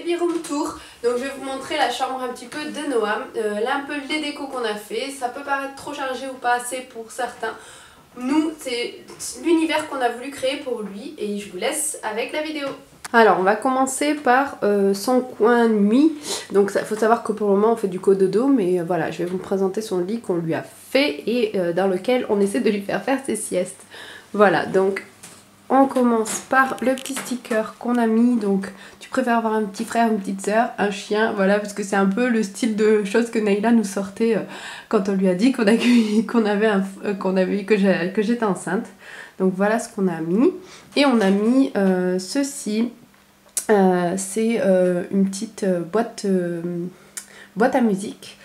baby room tour. Donc je vais vous montrer la chambre un petit peu de Noam. Là un peu les décos qu'on a fait. Ça peut paraître trop chargé ou pas assez pour certains. Nous, c'est l'univers qu'on a voulu créer pour lui et je vous laisse avec la vidéo. Alors on va commencer par son coin nuit. Donc il faut savoir que pour le moment on fait du cododo, mais voilà, je vais vous présenter son lit qu'on lui a fait et dans lequel on essaie de lui faire ses siestes. Voilà, donc on commence par le petit sticker qu'on a mis. Donc tu préfères avoir un petit frère, une petite soeur, un chien, voilà, parce que c'est un peu le style de choses que Naïla nous sortait quand on lui a dit que j'étais enceinte. Donc voilà ce qu'on a mis. Et on a mis ceci. C'est une petite boîte à musique.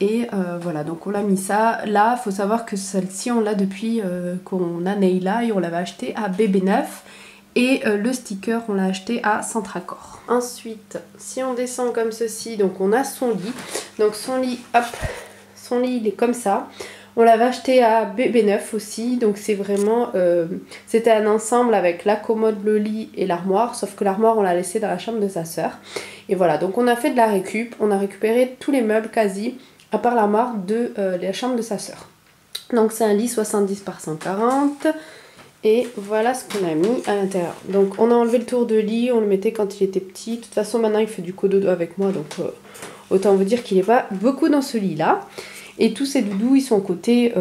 Et voilà, donc on l'a mis ça. Là, il faut savoir que celle-ci, on l'a depuis qu'on a Naïla et on l'avait acheté à BB9. Et le sticker, on l'a acheté à Centracor. Ensuite, si on descend comme ceci, donc on a son lit. Donc son lit, hop, son lit, il est comme ça. On l'avait acheté à BB9 aussi, donc c'est vraiment, c'était un ensemble avec la commode, le lit et l'armoire, sauf que l'armoire on l'a laissé dans la chambre de sa sœur. Et voilà, donc on a fait de la récup, on a récupéré tous les meubles quasi, à part l'armoire de la chambre de sa sœur. Donc c'est un lit 70 par 140, et voilà ce qu'on a mis à l'intérieur. Donc on a enlevé le tour de lit, on le mettait quand il était petit, de toute façon maintenant il fait du cododo avec moi, donc autant vous dire qu'il n'est pas beaucoup dans ce lit là. Et tous ces doudous, ils sont côté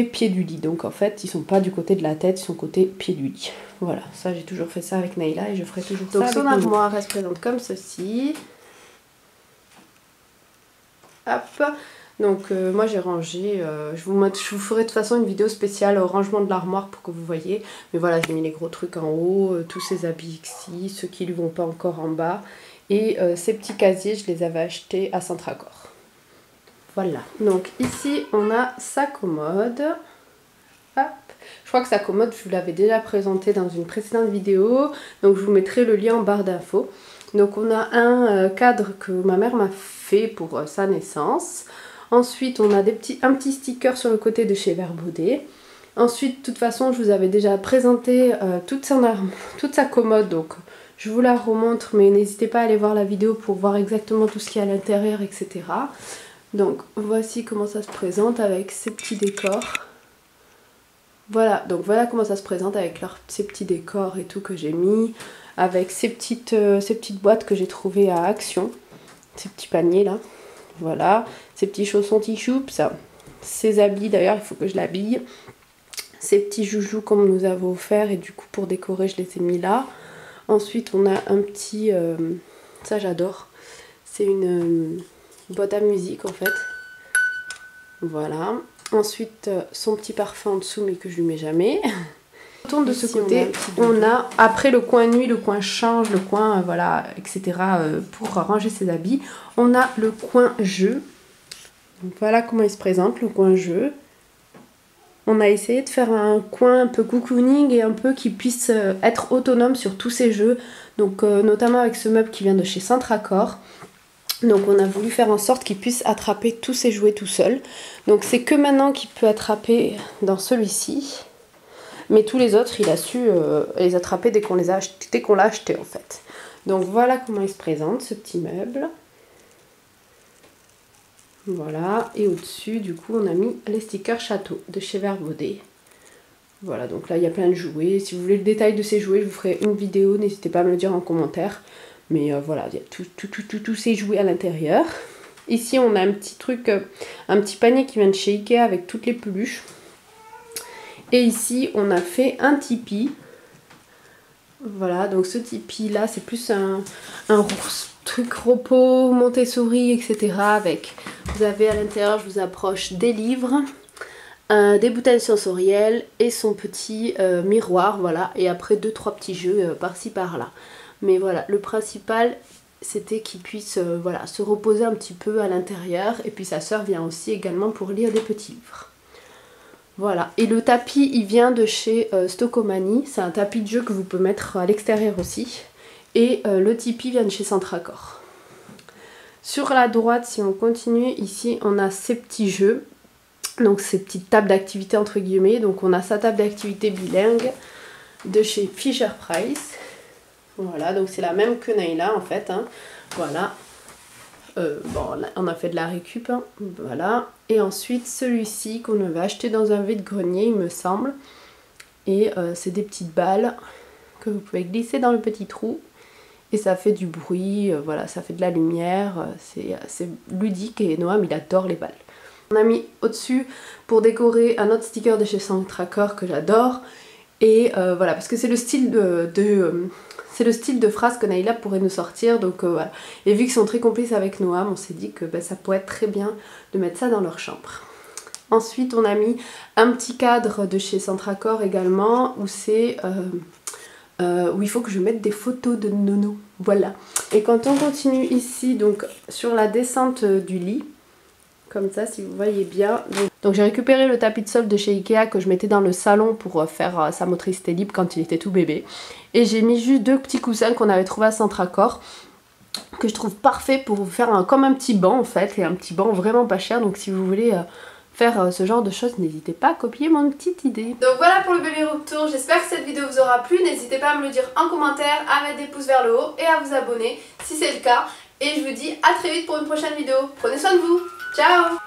pied du lit. Donc en fait, ils sont pas du côté de la tête, ils sont côté pied du lit. Voilà, ça j'ai toujours fait ça avec Naïla et je ferai toujours ça avec son armoire. Elle se présente comme ceci. Hop. Donc moi j'ai rangé, je vous ferai de toute façon une vidéo spéciale au rangement de l'armoire pour que vous voyez. Mais voilà, j'ai mis les gros trucs en haut, tous ces habits ici, ceux qui ne lui vont pas encore en bas. Et ces petits casiers, je les avais achetés à Centracor. Voilà, donc ici on a sa commode. Hop. Je crois que sa commode, je vous l'avais déjà présentée dans une précédente vidéo. Donc je vous mettrai le lien en barre d'infos. Donc on a un cadre que ma mère m'a fait pour sa naissance. Ensuite on a un petit sticker sur le côté de chez Verbaudet. Ensuite, de toute façon, je vous avais déjà présenté toute sa commode. Donc je vous la remontre, mais n'hésitez pas à aller voir la vidéo pour voir exactement tout ce qu'il y a à l'intérieur, etc. Donc voici comment ça se présente avec ces petits décors. Voilà, donc voilà comment ça se présente avec ces petits décors et tout que j'ai mis. Avec ces petites boîtes que j'ai trouvées à Action. Ces petits paniers là. Voilà, ces petits chaussons T-Choups. Ces habits d'ailleurs, il faut que je l'habille. Ces petits joujoux qu'on nous avait offert et du coup pour décorer je les ai mis là. Ensuite on a un petit, ça j'adore, c'est une boîte à musique en fait. Voilà. Ensuite son petit parfum en dessous mais que je lui mets jamais. On tourne de ce côté, on a après le coin nuit, le coin change, le coin voilà, etc. Pour ranger ses habits. On a le coin jeu. Donc voilà comment il se présente, le coin jeu. On a essayé de faire un coin un peu cocooning et un peu qui puisse être autonome sur tous ces jeux. Donc notamment avec ce meuble qui vient de chez Centracor. Donc on a voulu faire en sorte qu'il puisse attraper tous ses jouets tout seul. Donc c'est que maintenant qu'il peut attraper dans celui-ci. Mais tous les autres, il a su les attraper dès qu'on l'a acheté en fait. Donc voilà comment il se présente ce petit meuble. Voilà, et au-dessus du coup on a mis les stickers château de chez Verbaudet. Voilà, donc là il y a plein de jouets. Si vous voulez le détail de ces jouets, je vous ferai une vidéo, n'hésitez pas à me le dire en commentaire. Mais voilà, il y a tous ces jouets à l'intérieur. Ici on a un petit truc, un petit panier qui vient de chez Ikea avec toutes les peluches. Et ici on a fait un tipi. Voilà, donc ce tipi là c'est plus un truc repos, Montessori, etc. Avec, vous avez à l'intérieur, je vous approche, des livres, des bouteilles sensorielles et son petit miroir, voilà. Et après 2-3 petits jeux par-ci par-là. Mais voilà, le principal c'était qu'il puisse voilà, se reposer un petit peu à l'intérieur. Et puis sa sœur vient aussi également pour lire des petits livres. Voilà, et le tapis il vient de chez Stocomanie, c'est un tapis de jeu que vous pouvez mettre à l'extérieur aussi. Et le tipi vient de chez Centracor. Sur la droite, si on continue, ici on a ces petits jeux. Donc ces petites tables d'activité entre guillemets. Donc on a sa table d'activité bilingue de chez Fisher Price. Voilà, donc c'est la même que Naïla en fait, hein. Voilà. Bon, on a fait de la récup, hein. Voilà. Et ensuite celui-ci qu'on avait acheté dans un vide-grenier, il me semble. Et c'est des petites balles que vous pouvez glisser dans le petit trou. Et ça fait du bruit, voilà, ça fait de la lumière, c'est ludique et Noam il adore les balles. On a mis au-dessus pour décorer un autre sticker de chez Centracor que j'adore. Et voilà, parce que c'est le style c'est le style de phrase que Naïla pourrait nous sortir, donc voilà. Et vu qu'ils sont très complices avec Noam, on s'est dit que ça pourrait être très bien de mettre ça dans leur chambre. Ensuite on a mis un petit cadre de chez Centracor également, où c'est... où il faut que je mette des photos de Nono, voilà. Et quand on continue ici, donc sur la descente du lit, comme ça si vous voyez bien, donc j'ai récupéré le tapis de sol de chez Ikea que je mettais dans le salon pour faire sa motricité libre quand il était tout bébé. Et j'ai mis juste 2 petits coussins qu'on avait trouvé à Centracor, que je trouve parfait pour faire comme un petit banc en fait, et un petit banc vraiment pas cher, donc si vous voulez... faire ce genre de choses, n'hésitez pas à copier mon petite idée. Donc voilà pour le bébé room tour, j'espère que cette vidéo vous aura plu, n'hésitez pas à me le dire en commentaire, à mettre des pouces vers le haut et à vous abonner si c'est le cas. Et je vous dis à très vite pour une prochaine vidéo. Prenez soin de vous, ciao!